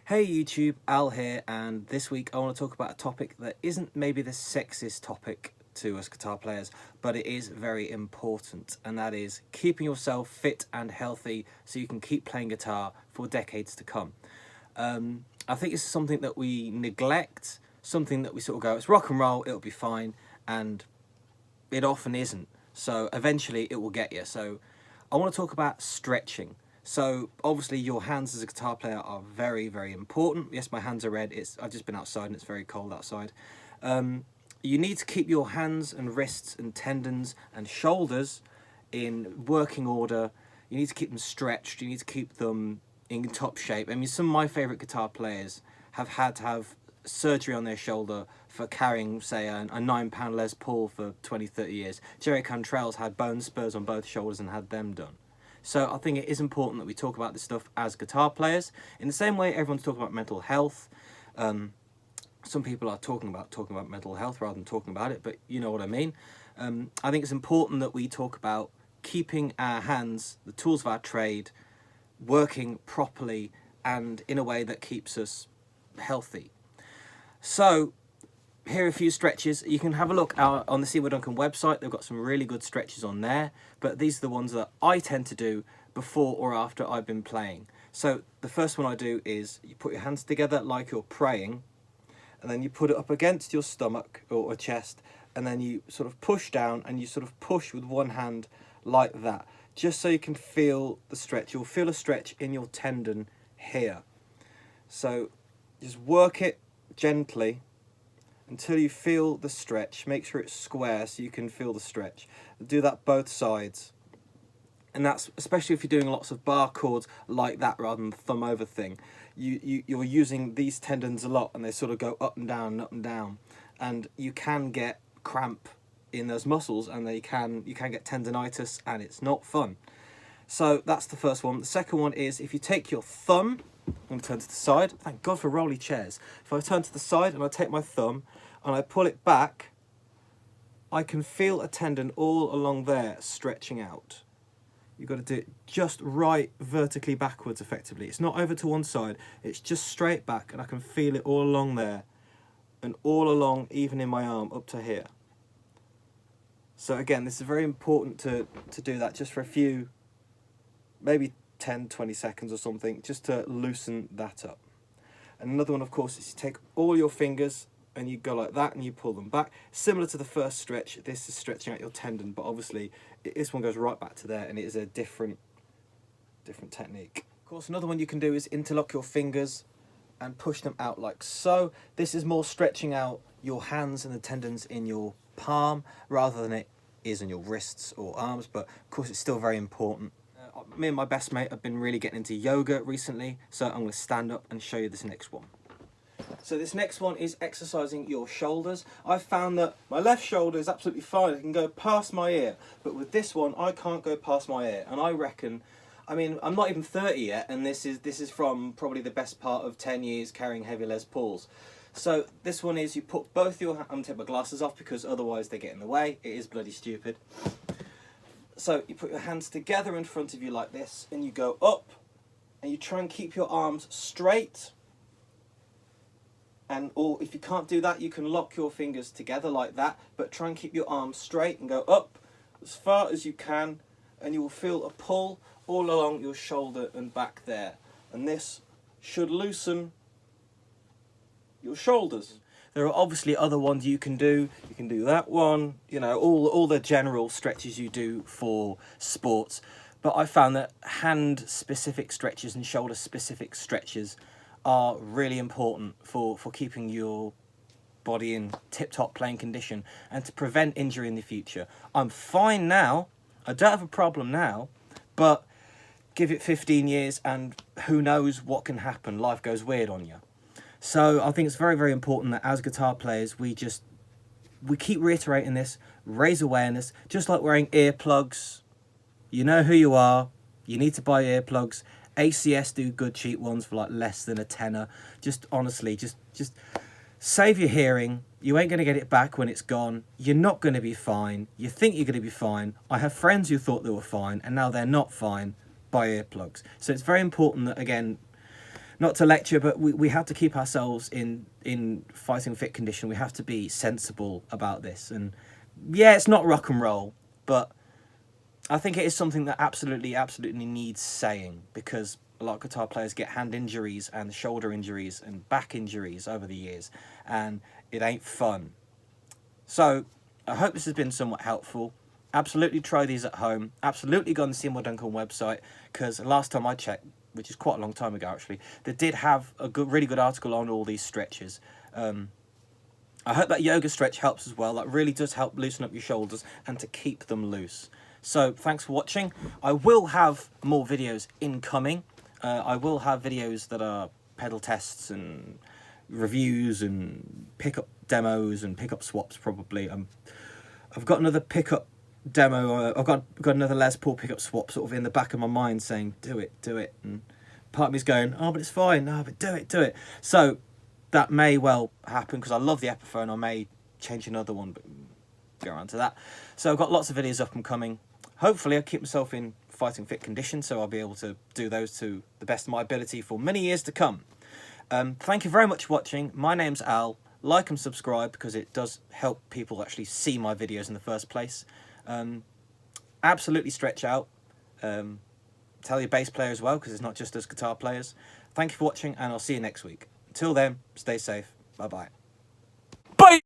Hey YouTube, Al here, and this week I want to talk about a topic that isn't maybe the sexiest topic to us guitar players, but it is very important, and that is keeping yourself fit and healthy so you can keep playing guitar for decades to come. I think it's something that we neglect, something that we sort of go, it's rock and roll, it'll be fine, and it often isn't. So eventually it will get you. So I want to talk about stretching. So obviously your hands as a guitar player are very, very important. Yes, my hands are red. I've just been outside and it's very cold outside. You need to keep your hands and wrists and tendons and shoulders in working order. You need to keep them stretched. You need to keep them in top shape. I mean, some of my favourite guitar players have had to have surgery on their shoulder for carrying, say, a 9-pound Les Paul for 20, 30 years. Jerry Cantrell's had bone spurs on both shoulders and had them done. So I think it is important that we talk about this stuff as guitar players. In the same way everyone's talking about mental health. Some people are talking about mental health rather than talking about it, but you know what I mean. I think it's important that we talk about keeping our hands, the tools of our trade, working properly and in a way that keeps us healthy. So here are a few stretches. You can have a look out on the Seymour Duncan website. They've got some really good stretches on there, but these are the ones that I tend to do before or after I've been playing. So the first one I do is you put your hands together like you're praying, and then you put it up against your stomach or chest, and then you sort of push down and you sort of push with one hand like that, just so you can feel the stretch. You'll feel a stretch in your tendon here. So just work it gently until you feel the stretch. Make sure it's square so you can feel the stretch. Do that both sides. And that's especially if you're doing lots of bar chords like that rather than the thumb over thing. You're using these tendons a lot and they sort of go up and down and up and down. And you can get cramp in those muscles and you can get tendonitis and it's not fun. So that's the first one. The second one is if you take your thumb, I'm going to turn to the side. Thank God for rolly chairs. If I turn to the side and I take my thumb and I pull it back, I can feel a tendon all along there stretching out. You've got to do it just right vertically backwards effectively. It's not over to one side, it's just straight back and I can feel it all along there and all along even in my arm up to here. So again, this is very important to do that just for a few, maybe 10, 20 seconds or something, just to loosen that up. And another one, of course, is you take all your fingers and you go like that and you pull them back. Similar to the first stretch, this is stretching out your tendon, but obviously this one goes right back to there and it is a different technique. Of course, another one you can do is interlock your fingers and push them out like so. This is more stretching out your hands and the tendons in your palm rather than it is in your wrists or arms, but of course it's still very important. Me and my best mate have been really getting into yoga recently, so I'm going to stand up and show you this next one. So this next one is exercising your shoulders. I've found that my left shoulder is absolutely fine, it can go past my ear, but with this one I can't go past my ear, and I reckon, I mean, I'm not even 30 yet, and this is from probably the best part of 10 years carrying heavy Les Pauls. So this one is you put both your hands, I'm going to take my glasses off because otherwise they get in the way, it is bloody stupid. So you put your hands together in front of you like this and you go up and you try and keep your arms straight, or if you can't do that you can lock your fingers together like that, but try and keep your arms straight and go up as far as you can and you will feel a pull all along your shoulder and back there, and this should loosen your shoulders. There are obviously other ones you can do. You can do that one, you know, all the general stretches you do for sports. But I found that hand-specific stretches and shoulder-specific stretches are really important for keeping your body in tip-top playing condition and to prevent injury in the future. I'm fine now. I don't have a problem now, but give it 15 years and who knows what can happen. Life goes weird on you. So I think it's very, very important that as guitar players, we keep reiterating this, raise awareness, just like wearing earplugs. You know who you are, you need to buy earplugs. ACS do good cheap ones for like less than a tenner. Just honestly, just save your hearing. You ain't going to get it back when it's gone. You're not going to be fine. You think you're going to be fine. I have friends who thought they were fine and now they're not fine. Buy earplugs. So it's very important that, again, not to lecture, but we have to keep ourselves in fighting fit condition. We have to be sensible about this. And yeah, it's not rock and roll, but I think it is something that absolutely needs saying, because a lot of guitar players get hand injuries and shoulder injuries and back injuries over the years, and it ain't fun. So I hope this has been somewhat helpful. Absolutely try these at home. Absolutely go on the Seymour Duncan website, because last time I checked, which is quite a long time ago actually, they did have a really good article on all these stretches. I hope that yoga stretch helps as well. That really does help loosen up your shoulders and to keep them loose. So thanks for watching. I will have more videos incoming. I will have videos that are pedal tests and reviews and pickup demos and pickup swaps probably. I've got another pickup demo. I've got another Les Paul pickup swap sort of in the back of my mind saying, do it. And part of me's going, oh, but it's fine. No, but do it. So that may well happen, because I love the Epiphone. I may change another one, but get around to that. So I've got lots of videos up and coming. Hopefully I'll keep myself in fighting fit condition, so I'll be able to do those to the best of my ability for many years to come. Thank you very much for watching. My name's Al. Like and subscribe, because it does help people actually see my videos in the first place. Absolutely stretch out. Tell your bass player as well, because it's not just us guitar players. Thank you for watching, and I'll see you next week. Until then, stay safe. Bye-bye.